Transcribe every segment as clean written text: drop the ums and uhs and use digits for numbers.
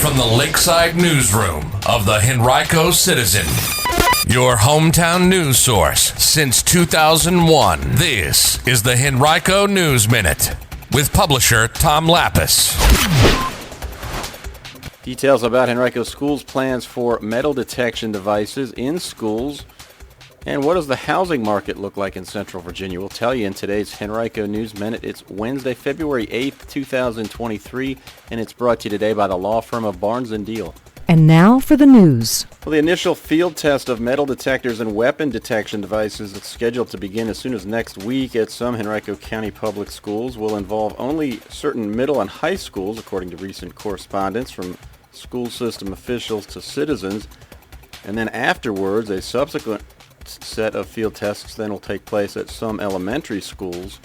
from the Lakeside Newsroom of the Henrico Citizen, your hometown news source since 2001. This is the Henrico News Minute with publisher Tom Lapis. Details about Henrico Schools' plans for metal detection devices in schools. And what does the housing market look like in Central Virginia? We'll tell you in today's Henrico News Minute. It's Wednesday, February 8th, 2023, and it's brought to you today by the law firm of Barnes & Deal. And now for the news. Well, the initial field test of metal detectors and weapon detection devices is scheduled to begin as soon as next week at some Henrico County public schools. Will involve only certain middle and high schools, according to recent correspondence from school system officials to citizens. And then afterwards, a subsequent set of field tests then will take place at some elementary schools.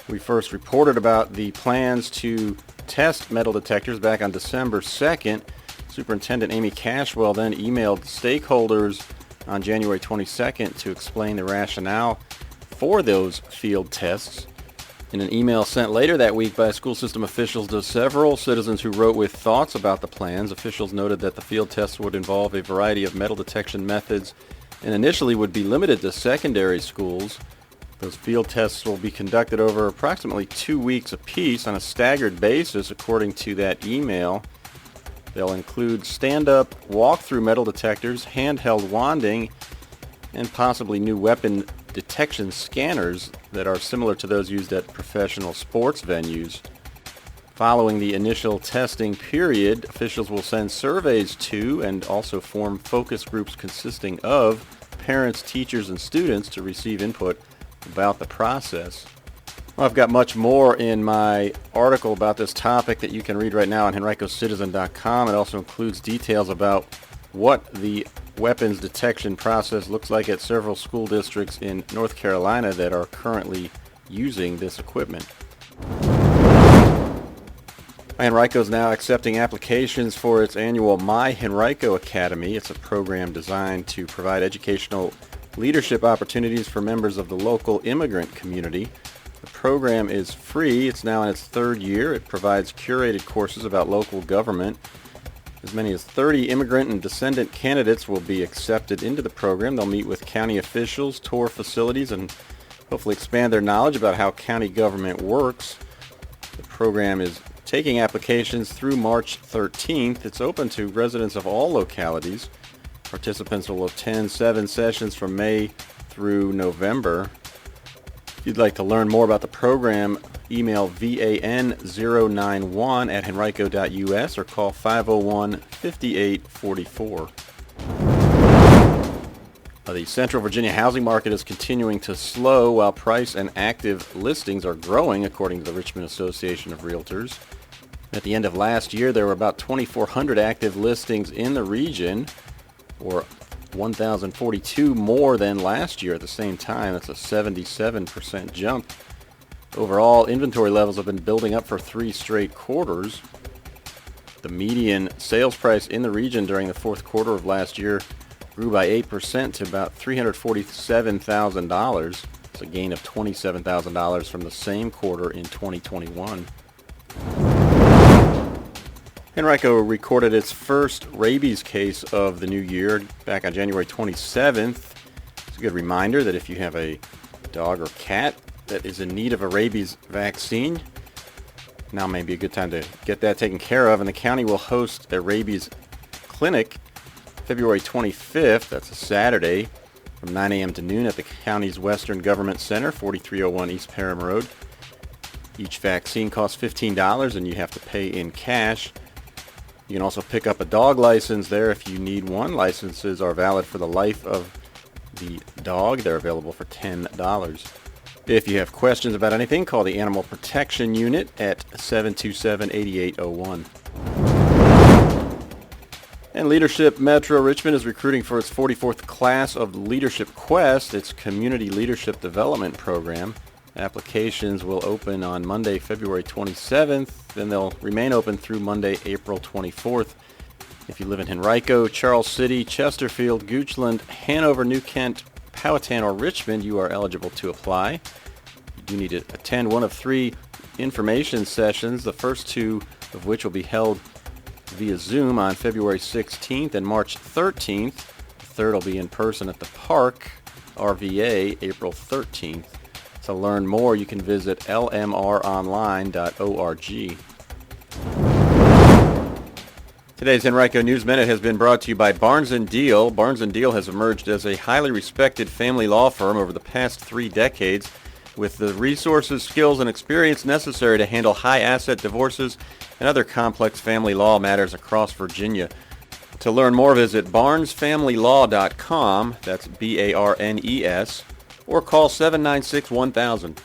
We first reported about the plans to test metal detectors back on December 2nd. Superintendent Amy Cashwell then emailed stakeholders on January 22nd to explain the rationale for those field tests. In an email sent later that week by school system officials to several citizens who wrote with thoughts about the plans, officials noted that the field tests would involve a variety of metal detection methods and initially would be limited to secondary schools. Those field tests will be conducted over approximately 2 weeks apiece on a staggered basis, according to that email. They'll include stand-up, walk-through metal detectors, handheld wanding, and possibly new weapon detection scanners that are similar to those used at professional sports venues. Following the initial testing period, officials will send surveys to and also form focus groups consisting of parents, teachers, and students to receive input about the process. Well, I've got much more in my article about this topic that you can read right now on henricocitizen.com. It also includes details about what the weapons detection process looks like at several school districts in North Carolina that are currently using this equipment. Henrico is now accepting applications for its annual My Henrico Academy. It's a program designed to provide educational leadership opportunities for members of the local immigrant community. The program is free. It's now in its third year. It provides curated courses about local government. As many as 30 immigrant and descendant candidates will be accepted into the program. They'll meet with county officials, tour facilities, and hopefully expand their knowledge about how county government works. The program is taking applications through March 13th. It's open to residents of all localities. Participants will attend 7 sessions from May through November. If you'd like to learn more about the program, email van091@henrico.us or call 501-5844. The Central Virginia housing market is continuing to slow while price and active listings are growing, according to the Richmond Association of Realtors. At the end of last year, there were about 2,400 active listings in the region, or 1,042 more than last year at the same time. That's a 77% jump. Overall, inventory levels have been building up for 3 straight quarters. The median sales price in the region during the fourth quarter of last year grew by 8% to about $347,000. It's a gain of $27,000 from the same quarter in 2021. Henrico recorded its first rabies case of the new year back on January 27th. It's a good reminder that if you have a dog or cat that is in need of a rabies vaccine, now may be a good time to get that taken care of. And the county will host a rabies clinic February 25th, that's a Saturday, from 9 a.m. to noon at the county's Western Government Center, 4301 East Parham Road. Each vaccine costs $15 and you have to pay in cash. You can also pick up a dog license there if you need one. Licenses are valid for the life of the dog. They're available for $10. If you have questions about anything, call the Animal Protection Unit at 727-8801. And Leadership Metro Richmond is recruiting for its 44th class of Leadership Quest, its community leadership development program. Applications will open on Monday, February 27th, then they'll remain open through Monday, April 24th. If you live in Henrico, Charles City, Chesterfield, Goochland, Hanover, New Kent, Powhatan, or Richmond, you are eligible to apply. You do need to attend one of 3 information sessions, the first 2 of which will be held via Zoom on February 16th and March 13th. The third will be in person at the Park, RVA, April 13th. To learn more, you can visit lmronline.org. Today's Henrico News Minute has been brought to you by Barnes & Deal. Barnes & Deal has emerged as a highly respected family law firm over the past 3 decades with the resources, skills, and experience necessary to handle high-asset divorces and other complex family law matters across Virginia. To learn more, visit barnesfamilylaw.com, that's B-A-R-N-E-S, or call 796-1000.